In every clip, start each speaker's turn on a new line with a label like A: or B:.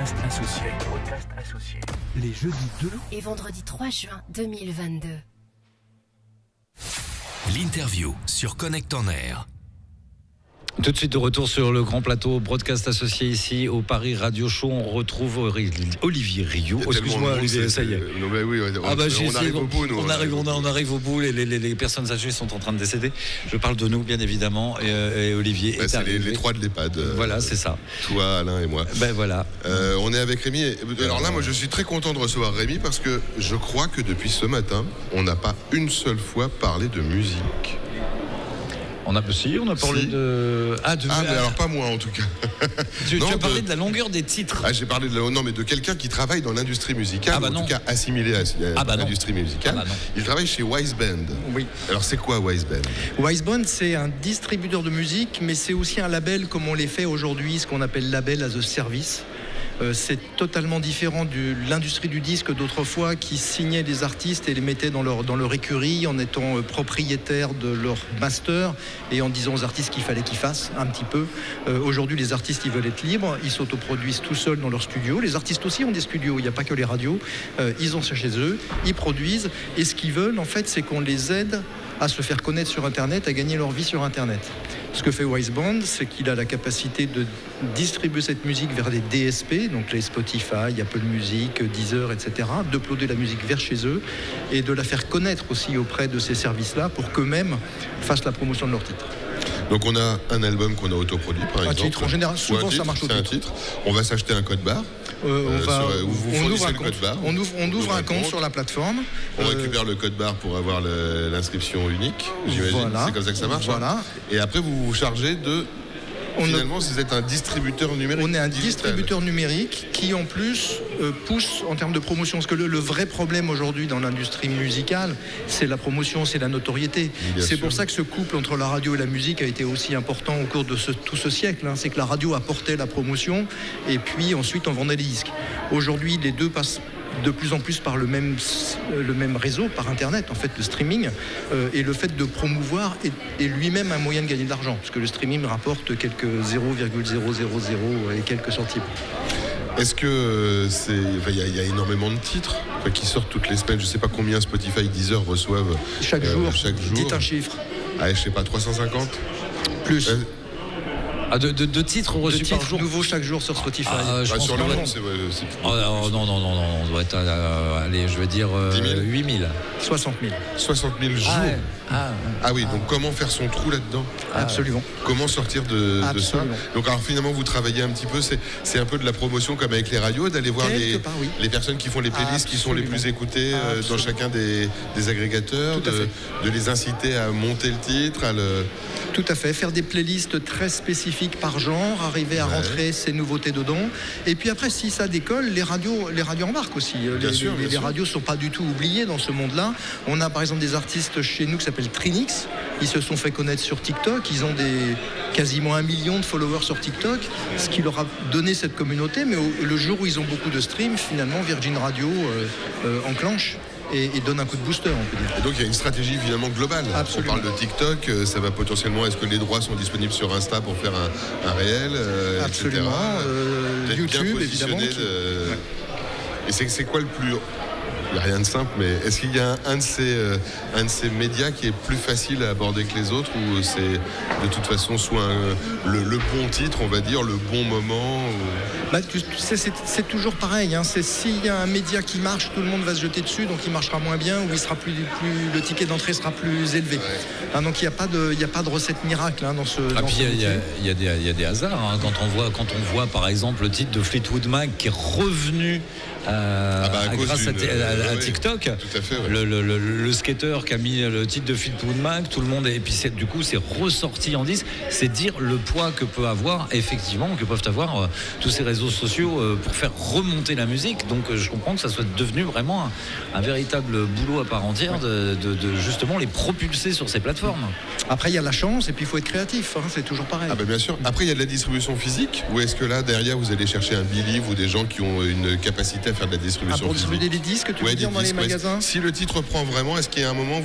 A: Podcast associé. Les jeudis 2
B: et vendredi 3 juin 2022.
C: L'interview sur Connect en Air.
D: Tout de suite de retour sur le grand plateau Broadcast associé ici au Paris Radio Show. On retrouve Olivier Rioux. Oh, excuse-moi Olivier, ça y est.
E: Non, mais oui, on arrive au bout, nous.
D: On arrive au bout. Les personnes âgées sont en train de décéder. Je parle de nous, bien évidemment. Et Olivier est
E: c'est les trois de l'EHPAD.
D: Voilà, c'est ça.
E: Toi, Alain et moi.
D: Ben voilà.
E: On est avec Rémi. Alors là, moi, je suis très content de recevoir Rémi parce que je crois que depuis ce matin, on n'a pas une seule fois parlé de musique.
D: On a parlé de...
E: mais alors pas moi en tout cas.
D: Tu as parlé de la longueur des titres.
E: J'ai parlé mais de quelqu'un qui travaille dans l'industrie musicale, en tout cas assimilé à l'industrie musicale. Il travaille chez Wise Band.
F: Oui.
E: Alors c'est quoi Wise Band ?
F: Wise Band, c'est un distributeur de musique, mais c'est aussi un label comme on les fait aujourd'hui, ce qu'on appelle label as a service. C'est totalement différent de l'industrie du disque d'autrefois qui signait des artistes et les mettait dans leur écurie en étant propriétaire de leur master et en disant aux artistes qu'il fallait qu'ils fassent un petit peu. Aujourd'hui, les artistes, ils veulent être libres, ils s'autoproduisent tout seuls dans leur studio. Les artistes aussi ont des studios, il n'y a pas que les radios. Ils ont ça chez eux, ils produisent et ce qu'ils veulent, en fait, c'est qu'on les aide à se faire connaître sur Internet, à gagner leur vie sur Internet. Ce que fait Wise Band, c'est qu'il a la capacité de distribuer cette musique vers des DSP, donc les Spotify, Apple Music, Deezer, etc., d'uploader la musique vers chez eux et de la faire connaître aussi auprès de ces services-là pour qu'eux-mêmes fassent la promotion de leur titre.
E: Donc on a un album qu'on a autoproduit par exemple.
F: Un titre, en général, souvent ça marche au titre.
E: Un titre. On va s'acheter un code barre.
F: On ouvre un compte sur la plateforme.
E: On récupère le code barre pour avoir l'inscription unique, j'imagine. Voilà. C'est comme ça que ça marche.
F: Voilà.
E: Et après vous vous chargez de... Finalement, vous êtes un distributeur numérique.
F: On est un distributeur numérique qui, en plus, pousse en termes de promotion. Parce que le vrai problème aujourd'hui dans l'industrie musicale, c'est la promotion, c'est la notoriété. C'est pour ça que ce couple entre la radio et la musique a été aussi important au cours de tout ce siècle. C'est que la radio apportait la promotion et puis ensuite on vendait les disques. Aujourd'hui, les deux passent de plus en plus par le même réseau, par Internet, en fait, le streaming, et le fait de promouvoir est lui-même un moyen de gagner de l'argent, parce que le streaming rapporte quelques 0,000 et quelques centimes.
E: Est-ce que il y a énormément de titres qui sortent toutes les semaines, je ne sais pas combien Spotify, Deezer reçoivent
F: chaque jour. Dites un chiffre.
E: Je sais pas, 350
F: plus.
D: De titres reçus par jour.
F: Nouveaux chaque jour sur Spotify.
E: Sur le moment, c'est...
D: non, on doit être allez, je veux dire 8 000.
F: 60 000.
E: 60 000 jours. Oui, donc comment faire son trou là-dedans ?
F: Absolument.
E: Comment sortir de ça ? Donc alors finalement vous travaillez un petit peu, c'est un peu de la promotion comme avec les radios, d'aller voir les personnes qui font les playlists qui sont les plus écoutées dans chacun des agrégateurs, de les inciter à monter le titre,
F: Tout à fait, faire des playlists très spécifiques par genre, arriver à rentrer ces nouveautés dedans. Et puis après, si ça décolle, les radios embarquent aussi. Les radios ne sont pas du tout oubliées dans ce monde-là. On a par exemple des artistes chez nous qui s'appellent Trinix. Ils se sont fait connaître sur TikTok. Ils ont quasiment 1 million de followers sur TikTok, ce qui leur a donné cette communauté. Mais le jour où ils ont beaucoup de streams, finalement, Virgin Radio enclenche et donne un coup de booster, on peut dire.
E: Et donc il y a une stratégie finalement globale.
F: Absolument.
E: On parle de TikTok, ça va potentiellement, est-ce que les droits sont disponibles sur Insta pour faire un réel,
F: Absolument.
E: etc.
F: YouTube, évidemment.
E: Et c'est quoi le plus... Il n'y a rien de simple, mais est-ce qu'il y a un de ces médias qui est plus facile à aborder que les autres, ou c'est de toute façon soit le bon titre, on va dire, le bon moment
F: c'est toujours pareil. S'il y a un média qui marche, tout le monde va se jeter dessus, donc il marchera moins bien, ou il sera le ticket d'entrée sera plus élevé. Donc il n'y a pas de recette miracle dans ce.
D: Il y a des hasards. Quand on voit par exemple le titre de Fleetwood Mac qui est revenu. Grâce à TikTok,
E: tout à fait,
D: le skater qui a mis le titre de Fleetwood Mac, tout le monde, et puis du coup c'est ressorti en disque. C'est dire le poids que peuvent avoir tous ces réseaux sociaux pour faire remonter la musique. Donc je comprends que ça soit devenu vraiment un véritable boulot à part entière de justement les propulser sur ces plateformes.
F: Après il y a la chance et puis il faut être créatif, c'est toujours pareil.
E: Bien sûr. Après il y a de la distribution physique, ou est-ce que là derrière vous allez chercher un Believe ou des gens qui ont une capacité à faire de la distribution
F: pour
E: physique.
F: distribuer des disques, tu veux dire, dans les magasins.
E: Si le titre prend vraiment, est-ce qu'il y a un moment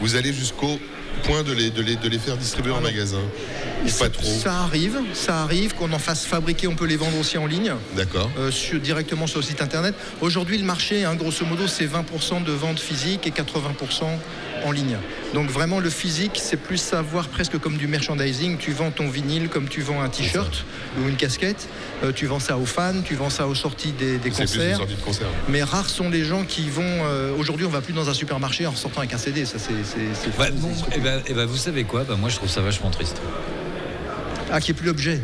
E: vous allez jusqu'au point de les faire distribuer en magasin ? Pas trop.
F: Ça arrive qu'on en fasse fabriquer, on peut les vendre aussi en ligne.
E: D'accord.
F: Directement sur le site internet. Aujourd'hui, le marché, grosso modo, c'est 20% de vente physique et 80% en ligne. Donc vraiment, le physique, c'est plus savoir presque comme du merchandising. Tu vends ton vinyle comme tu vends un t-shirt ou une casquette. Tu vends ça aux fans, tu vends ça aux sorties des concerts.
E: C'est plus une sortie de concert.
F: Mais rares sont les gens qui vont... aujourd'hui, on va plus dans un supermarché en sortant avec un CD. Ça, c'est
D: vous savez quoi, moi, je trouve ça vachement triste.
F: Qui est plus l'objet,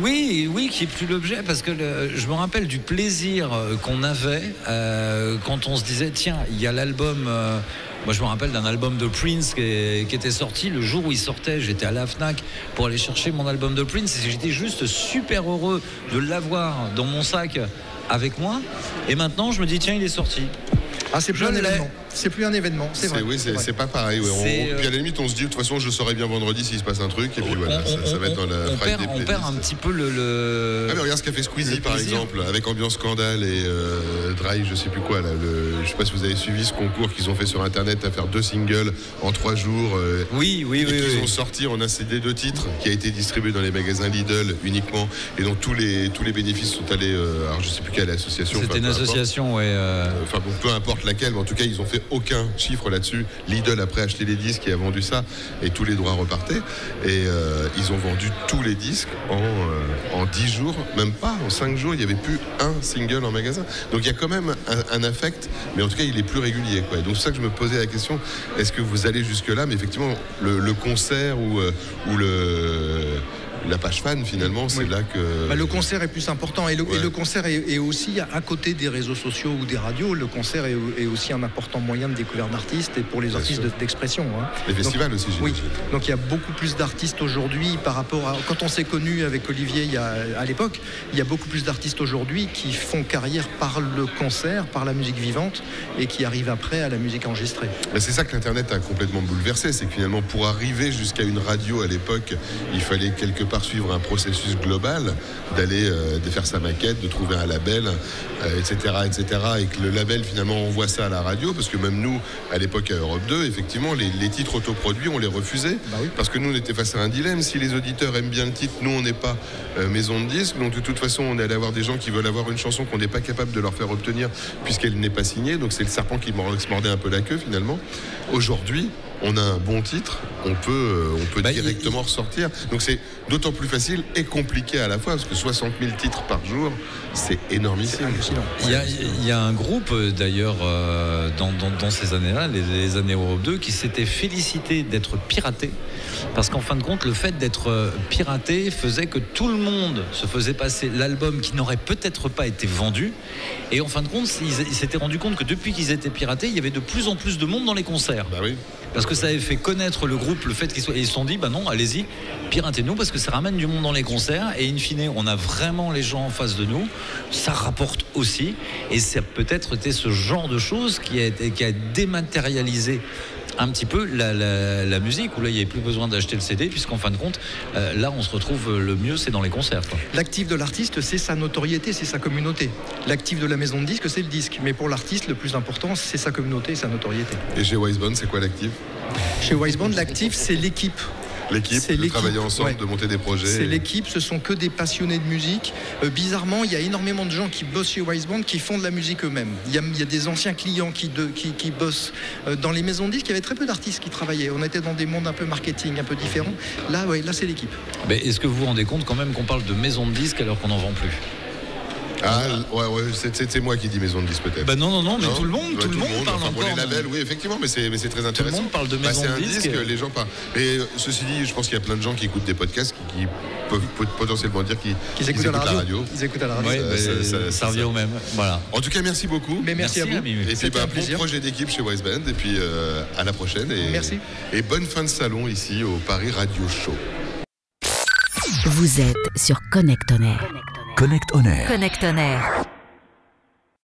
D: Oui, qui est plus l'objet, parce que je me rappelle du plaisir qu'on avait quand on se disait tiens, il y a l'album. Moi, je me rappelle d'un album de Prince qui était sorti. Le jour où il sortait, j'étais à la Fnac pour aller chercher mon album de Prince et j'étais juste super heureux de l'avoir dans mon sac avec moi. Et maintenant, je me dis tiens, il est sorti.
F: C'est plus un événement. C'est plus un événement, c'est vrai.
E: Oui, c'est pas pareil. Puis à la limite, on se dit de toute façon, je saurai bien vendredi s'il se passe un truc. Et puis voilà, ça va être dans la Friday
D: on perd un petit peu le...
E: mais regarde ce qu'a fait Squeezie par exemple, avec Ambiance Scandale et Dry, je sais plus quoi. Je sais pas si vous avez suivi ce concours qu'ils ont fait sur internet à faire 2 singles en 3 jours.
D: Oui.
E: Ils ont sorti en un CD 2 titres qui a été distribué dans les magasins Lidl uniquement. Et donc tous les bénéfices sont allés. Alors je sais plus quelle association.
D: C'était une association, ouais.
E: Enfin bon, peu importe laquelle, mais en tout cas, ils ont fait aucun chiffre là-dessus. Lidl après acheté les disques et a vendu ça et tous les droits repartaient. Et ils ont vendu tous les disques en 10 jours, même pas, en 5 jours, il n'y avait plus un single en magasin. Donc il y a quand même un affect, mais en tout cas, il est plus régulier, quoi. Donc c'est ça que je me posais la question, est-ce que vous allez jusque-là? Mais effectivement, le concert ou la page fan, finalement, c'est là que...
F: le concert est plus important. Et le concert est aussi, à côté des réseaux sociaux ou des radios, le concert est aussi un important moyen de découverte d'artistes et pour les artistes d'expression.
E: Les festivals aussi, j'imagine.
F: Oui, donc il y a beaucoup plus d'artistes aujourd'hui par rapport à... Quand on s'est connu avec Olivier à l'époque, il y a beaucoup plus d'artistes aujourd'hui qui font carrière par le concert, par la musique vivante et qui arrivent après à la musique enregistrée.
E: C'est ça que l'Internet a complètement bouleversé, c'est que finalement, pour arriver jusqu'à une radio à l'époque, il fallait quelque part suivre un processus global, de faire sa maquette, de trouver un label, etc., et que le label finalement envoie ça à la radio, parce que même nous, à l'époque à Europe 2, effectivement, les titres autoproduits, on les refusait, parce que nous, on était face à un dilemme. Si les auditeurs aiment bien le titre, nous, on n'est pas maison de disques, donc de toute façon, on allait avoir des gens qui veulent avoir une chanson qu'on n'est pas capable de leur faire obtenir, puisqu'elle n'est pas signée, donc c'est le serpent qui se mordait un peu la queue, finalement. Aujourd'hui, on a un bon titre, on peut directement ressortir. Donc c'est d'autant plus facile et compliqué à la fois, parce que 60 000 titres par jour, c'est énormissime.
D: Il y a un groupe d'ailleurs dans ces années-là, les années Europe 2, qui s'était félicité d'être piraté, parce qu'en fin de compte, le fait d'être piraté faisait que tout le monde se faisait passer l'album qui n'aurait peut-être pas été vendu. Et en fin de compte, ils s'étaient rendu compte que depuis qu'ils étaient piratés, il y avait de plus en plus de monde dans les concerts.
E: Oui.
D: Parce que ça avait fait connaître le groupe, le fait qu'ils soient... Et ils se sont dit, non, allez-y, piratez-nous, parce que ça ramène du monde dans les concerts. Et in fine, on a vraiment les gens en face de nous. Ça rapporte aussi. Et ça a peut-être été ce genre de choses qui a dématérialisé un petit peu la musique, où là il n'y avait plus besoin d'acheter le CD, puisqu'en fin de compte là on se retrouve le mieux, c'est dans les concerts, quoi.
F: L'actif de l'artiste, c'est sa notoriété, c'est sa communauté. L'actif de la maison de disques, c'est le disque, mais pour l'artiste, le plus important, c'est sa communauté et sa notoriété.
E: Et chez Wisebond, c'est quoi l'actif?
F: Chez Wisebond, l'actif, c'est l'équipe.
E: De travailler ensemble, de monter des projets. C'est
F: l'équipe, ce sont que des passionnés de musique. Bizarrement, il y a énormément de gens qui bossent chez Wisebond qui font de la musique eux-mêmes. Il y a des anciens clients qui bossent dans les maisons de disques. Il y avait très peu d'artistes qui travaillaient. On était dans des mondes un peu marketing, un peu différents. Là, c'est l'équipe.
D: Mais est-ce que vous vous rendez compte quand même qu'on parle de maison de disques alors qu'on n'en vend plus?
E: C'est moi qui dis maison de disques peut-être.
D: Non, mais tout le monde parle encore.
E: Pour les labels, oui, effectivement, mais c'est très intéressant.
D: Tout le monde parle de maison de disques.
E: C'est un disque, les gens parlent. Mais ceci dit, je pense qu'il y a plein de gens qui écoutent des podcasts qui peuvent potentiellement dire qu'ils écoutent à la radio.
F: Ils écoutent à la radio.
D: Ça revient au même. Voilà.
E: En tout cas, merci beaucoup.
F: Mais merci à vous.
E: Et puis bon projet d'équipe chez Wisebond. Et puis à la prochaine.
F: Merci.
E: Et bonne fin de salon ici au Paris Radio Show.
B: Vous êtes sur Connect On Air.
C: Connect On Air.
B: Connect On Air.